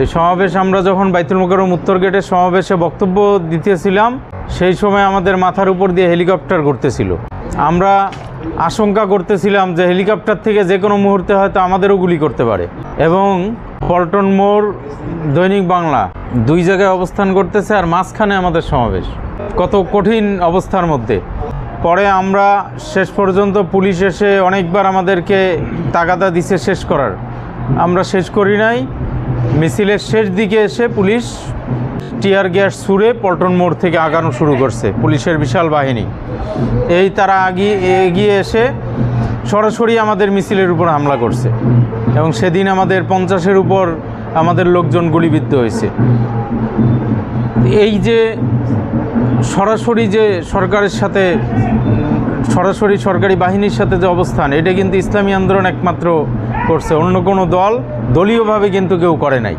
এই সমাবেশ আমরা যখন বাইতুল মোকাররম উত্তর গেটের সমাবেশে বক্তব্য দিতেছিলাম, সেই সময় আমাদের মাথার উপর দিয়ে হেলিকপ্টার ঘুরতেছিল। আমরা আশঙ্কা করতেছিলাম যে হেলিকপ্টার থেকে যে কোনো মুহূর্তে হয়তো আমাদেরও গুলি করতে পারে। এবং পল্টন মোড়, দৈনিক বাংলা দুই জায়গায় অবস্থান করতেছে, আর মাঝখানে আমাদের সমাবেশ। কত কঠিন অবস্থার মধ্যে। পরে আমরা শেষ পর্যন্ত পুলিশ এসে অনেকবার আমাদেরকে তাগাদা দিছে শেষ করার, আমরা শেষ করি নাই। মিছিলের শেষ দিকে এসে পুলিশ টিয়ার গ্যাস ছুড়ে পল্টন মোড় থেকে আগানো শুরু করছে পুলিশের বিশাল বাহিনী। তারা এগিয়ে এসে সরাসরি আমাদের মিছিলের উপর হামলা করছে এবং সেদিন আমাদের 50-এর উপর আমাদের লোকজন গুলিবিদ্ধ হয়েছে। এই যে সরাসরি যে সরকারের সাথে, সরাসরি সরকারি বাহিনীর সাথে যে অবস্থান, এটা কিন্তু ইসলামী আন্দোলন একমাত্র করছে, অন্য কোনো দল দলীয়ভাবে কিন্তু কেউ করে নাই।